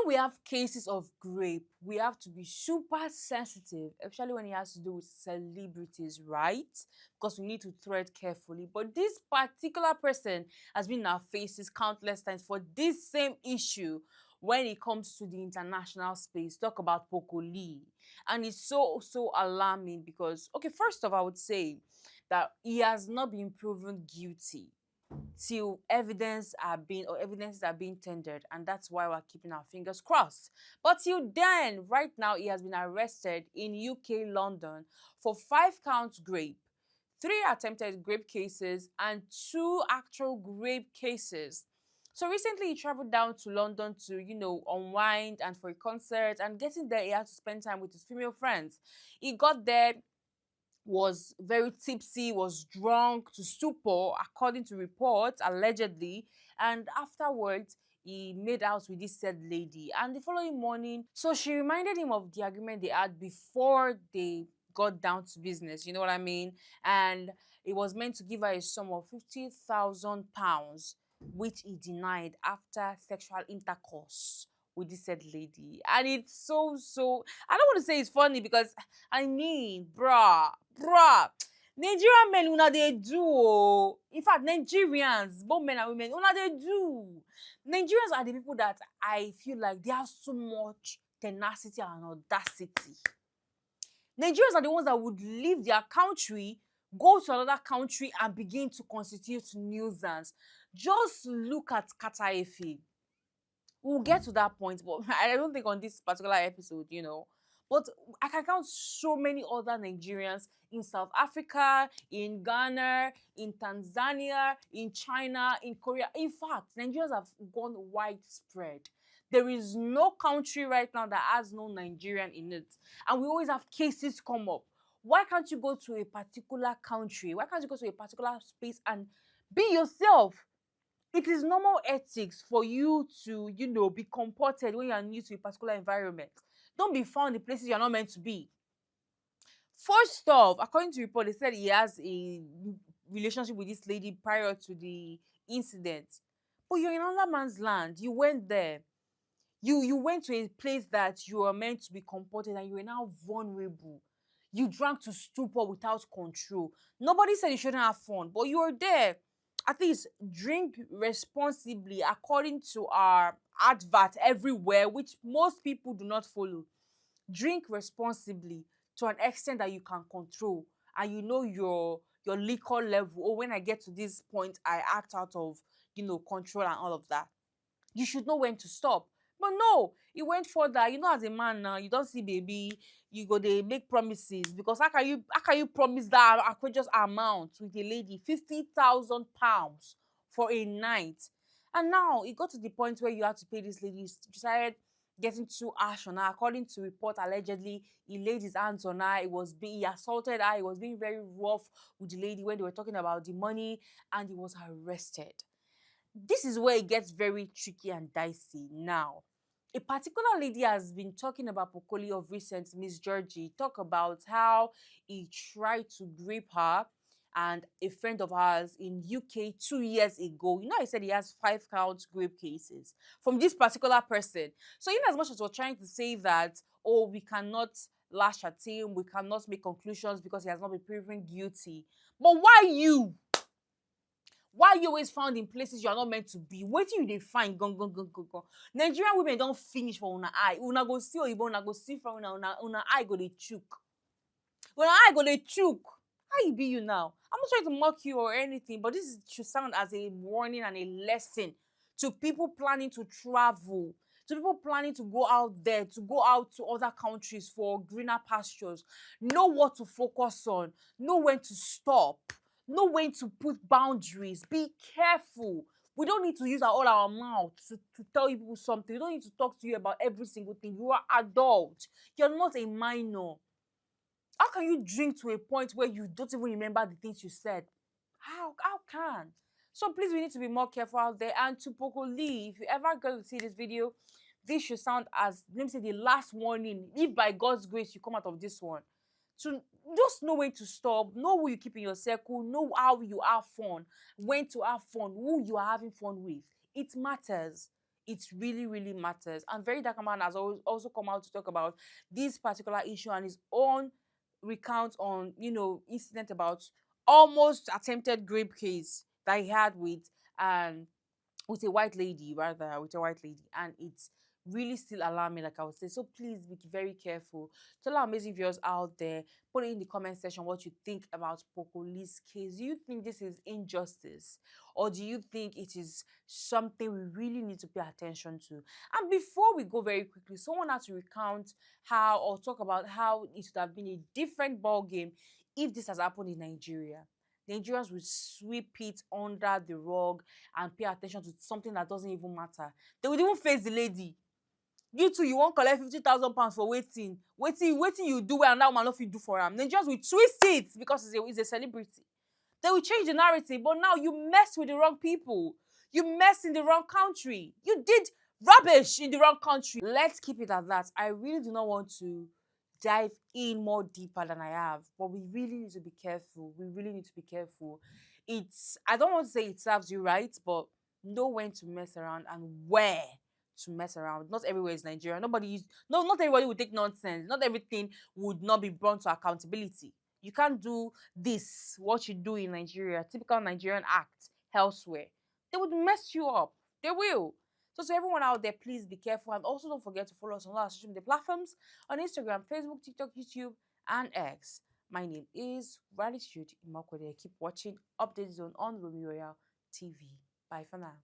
we have cases of rape, we have to be super sensitive, especially when it has to do with celebrities, right? Because we need to tread carefully. But this particular person has been in our faces countless times for this same issue when it comes to the international space. Talk about Poco Lee. And it's so alarming because, okay, first off, I would say that he has not been proven guilty till evidences are being tendered, and that's why we're keeping our fingers crossed. But till then, right now, he has been arrested in UK London for 5 counts rape, 3 attempted rape cases, and 2 actual rape cases. So recently he traveled down to London to, unwind and for a concert, and getting there he had to spend time with his female friends. He got there, was very tipsy, was drunk to stupor, according to reports, allegedly. And afterwards, he made out with this said lady. And the following morning, so she reminded him of the agreement they had before they got down to business. You know what I mean? And it was meant to give her a sum of £50,000, which he denied after sexual intercourse with this said lady. And it's so I don't want to say it's funny because I mean, bruh, Nigerian men una dey do oh. In fact, Nigerians, both men and women, una dey do. Nigerians are the people that I feel like they have so much tenacity and audacity. Nigerians are the ones that would leave their country, go to another country and begin to constitute nuisance. Just look at Kata Efe. We'll get to that point, but I don't think on this particular episode. But I can count so many other Nigerians in South Africa, in Ghana, in Tanzania, in China, in Korea. In fact, Nigerians have gone widespread. There is no country right now that has no Nigerian in it. And we always have cases come up. Why can't you go to a particular country? Why can't you go to a particular space and be yourself? It is normal ethics for you to, be comported when you are new to a particular environment. Don't be found in places you're not meant to be. First off, according to report, they said he has a relationship with this lady prior to the incident. But you're in another man's land. You went there. You went to a place that you are meant to be comported and you are now vulnerable. You drank to stupor without control. Nobody said you shouldn't have fun, but you were there. At least drink responsibly according to our advert everywhere, which most people do not follow. Drink responsibly to an extent that you can control, and you know your liquor level. Oh, when I get to this point, I act out of control and all of that. You should know when to stop. But no, he went further. As a man now, you don't see baby, you go they make promises, because how can you promise that outrageous amount with a lady, £50,000 for a night? And now it got to the point where you have to pay this lady. You started getting too harsh on her. According to report, allegedly he laid his hands on her. He assaulted her. He was being very rough with the lady when they were talking about the money, and he was arrested. This is where it gets very tricky and dicey now. A particular lady has been talking about Poco Lee of recent, Miss Georgie. Talk about how he tried to rape her and a friend of ours in UK 2 years ago. I said he has 5 count rape cases from this particular person. So in as much as we're trying to say that, oh, we cannot lash at him, we cannot make conclusions because he has not been proven guilty. But why you? Why you always found in places you are not meant to be? Wetin you dey find gone. Nigerian women don finish for una eye. Una go see oyibo, una go see from una eye go dey chook. Una eye go dey chook. How e be you now? I'm not trying to mock you or anything, but this should sound as a warning and a lesson to people planning to travel, to people planning to go out there, to go out to other countries for greener pastures. Know what to focus on. Know when to stop. Know when to put boundaries. Be careful. We don't need to use all our mouth to tell people something. We don't need to talk to you about every single thing. You are adult. You're not a minor. How can you drink to a point where you don't even remember the things you said? How can? So please, we need to be more careful out there. And to Poco Lee, if you ever go to see this video, this should sound as, let me say, the last warning. If by God's grace you come out of this one, to just know when to stop, know who you keep in your circle, know how you have fun, when to have fun, who you are having fun with. It matters. it really, really matters. And Very Dark Man has also come out to talk about this particular issue and his own recount on, incident about almost attempted rape case that he had with a white lady, rather, with a white lady, and it's really still alarming, like I would say. So please be very careful. Tell our amazing viewers out there, put it in the comment section what you think about Poco Lee's case. Do you think this is injustice, or do you think it is something we really need to pay attention to? And before we go very quickly, someone has to recount how, or talk about how it would have been a different ball game if this has happened in Nigeria. Nigerians will sweep it under the rug and pay attention to something that doesn't even matter. They would even face the lady. You too, you wan collect 50,000 pounds for wetin you do well and that woman no fit do for am. Nigerians will twist it because it's a celebrity. They will change the narrative, but now you mess with the wrong people. You mess in the wrong country. You did rubbish in the wrong country. Let's keep it at that. I really do not want to dive in more deeper than I have, but we really need to be careful. We really need to be careful. I don't want to say it serves you right, but know when to mess around and where to mess around. Not everywhere is Nigeria. Not everybody will take nonsense. Not everything would not be brought to accountability. You can't do this, what you do in Nigeria, typical Nigerian act elsewhere. They would mess you up. They will. So to everyone out there, please be careful, and also don't forget to follow us on all our social media platforms on Instagram, Facebook, TikTok, YouTube, and X. My name is Gratitude Imakwede. Keep watching Update Zone on Rommi Royal TV. Bye for now.